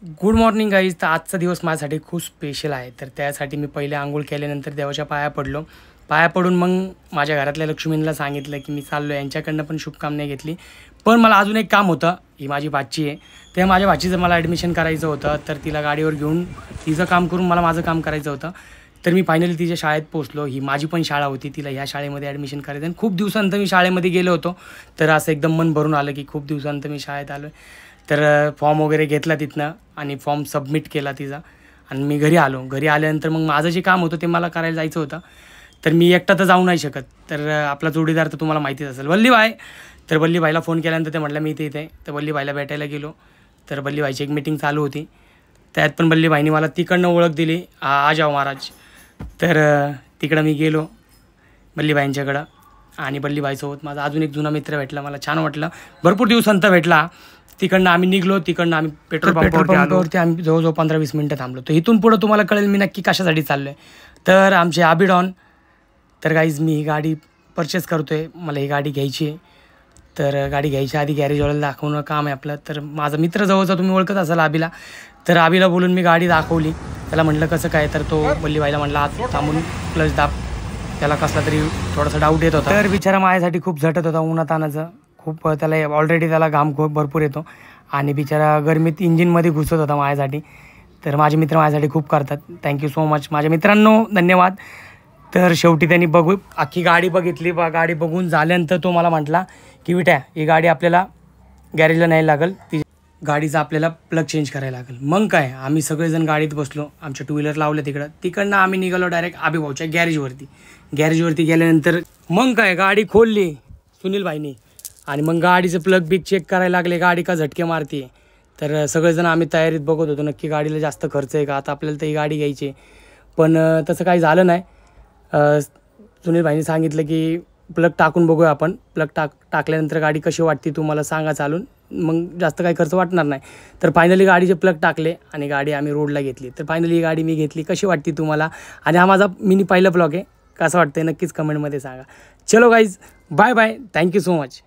Good morning guys. तर आजचा दिवस माझ्यासाठी खूप स्पेशल आहे. तर त्यासाठी मी पहिले आंघोळ केल्यानंतर देवाच्या पाया पडलो. पाया पडून मग माझ्या घरातल्या लक्ष्मींना सांगितलं की मी चाललो. यांच्याकडनं पण शुभकामना घेतली. पण मला अजून एक काम होतं. ही माझी भाची आहे. त्या माझ्या भाचीचं मला ॲडमिशन करायचं होतं. तर तिला गाडीवर घेऊन तिचं काम करून मला माझं काम करायचं होतं. तर मी फायनली तिच्या शाळेत पोचलो. ही माझी पण शाळा होती. तिला ह्या शाळेमध्ये ॲडमिशन करायचं आणि खूप दिवसानंतर मी शाळेमध्ये गेलो होतो. तर असं एकदम मन भरून आलं की खूप दिवसानंतर मी शाळेत आलो आहे. तर फॉर्म वगैरे घेतला तिथनं आणि फॉर्म सबमिट केला तिचा आणि मी घरी आलो. घरी आल्यानंतर मग माझं जे काम होतं ते मला करायला जायचं होतं. तर मी एकटा तर जाऊ नाही शकत. तर आपला जोडीदार तर तुम्हाला माहितीच असेल, वल्लीभाई. तर वल्लीभाईला फोन केल्यानंतर ते म्हटलं मी इथे इथे. तर वल्लीभाईला भेटायला गेलो. तर वल्लीभाईची एक मीटिंग चालू होती. त्यात पण वल्लीभाईनी मला तिकडनं ओळख दिली, आ जाओ महाराज. तर तिकडं मी गेलो वल्लीभाईंच्याकडं आणि वल्लीभाईसोबत माझा अजून एक जुना मित्र भेटला. मला छान वाटलं. भरपूर दिवसांतर भेटला. तिकडनं आम्ही निघलो. तिकडनं आम्ही पेट्रोल पंपावरती आम्ही जवळजवळ 15-20 मिनटं थांबलो. तर इथून पुढं तुम्हाला कळेल मी नक्की कशासाठी चाललो आहे. तर आमचे आबिडॉन. तर गाईज मी ही गाडी परचेस करतो आहे. मला ही गाडी घ्यायची आहे. तर गाडी घ्यायच्या आधी गॅरेजवाल्याला दाखवणं काम आहे आपलं. तर माझा मित्र जवळचा तुम्ही ओळखत असाल आबीला. तर आबीला बोलून मी गाडी दाखवली. त्याला म्हटलं कसं काय. तर तो वल्लीभाईला म्हटलं आज थांबून क्लच दाब. त्याला कसला तरी थोडासा डाऊट येत होता. तर बिचारा माझ्यासाठी खूप झटत होता उन्हातानाचं. खूप त्याला ऑलरेडी त्याला घाम खूप भरपूर येतो आणि बिचारा गरमीत इंजिनमध्ये घुसत होता माझ्यासाठी. तर माझे मित्र माझ्यासाठी खूप करतात. थँक्यू सो मच माझ्या मित्रांनो, धन्यवाद. तर शेवटी त्यांनी अख्खी गाडी बघितली. गाडी बघून झाल्यानंतर तो मला म्हटला की विट्या ही गाडी आपल्याला गॅरेजला न्यायला लागेल. ती गाडीचा आपल्याला प्लग चेंज करायला लागेल. मग काय आम्ही सगळेजण गाडीत बसलो. आमच्या 2 व्हीलर लावलं तिकडनं आम्ही निघालो डायरेक्ट आबीभाऊच्या गॅरेजवरती गेल्यानंतर मग काय गाडी खोलली सुनीलभाईनी आणि मग गाडीचं प्लग बिग चेक करायला लागले. गाडी का झटके मारते. तर सगळेजण आम्ही तयारीत बघत होतो नक्की गाडीला जास्त खर्च आहे का. आता आपल्याला तर ही गाडी घ्यायची. पण तसं काही झालं नाही. सुनीलभाईनी सांगितलं की प्लग टाकून बघूया आपण. प्लग टाकल्यानंतर गाडी कशी वाटते तुम्हाला सांगा चालून. मग जास्त काही खर्च वाटणार नाही. तर फायनली गाडीचे प्लग टाकले आणि गाडी आम्ही रोडला घेतली. तर फायनली ही गाडी मी घेतली. कशी वाटते तुम्हाला. आणि हा माझा पहिला ब्लॉग आहे. कसं वाटतं नक्कीच कमेंटमध्ये सांगा. चलो guys, bye bye. Thank you so much.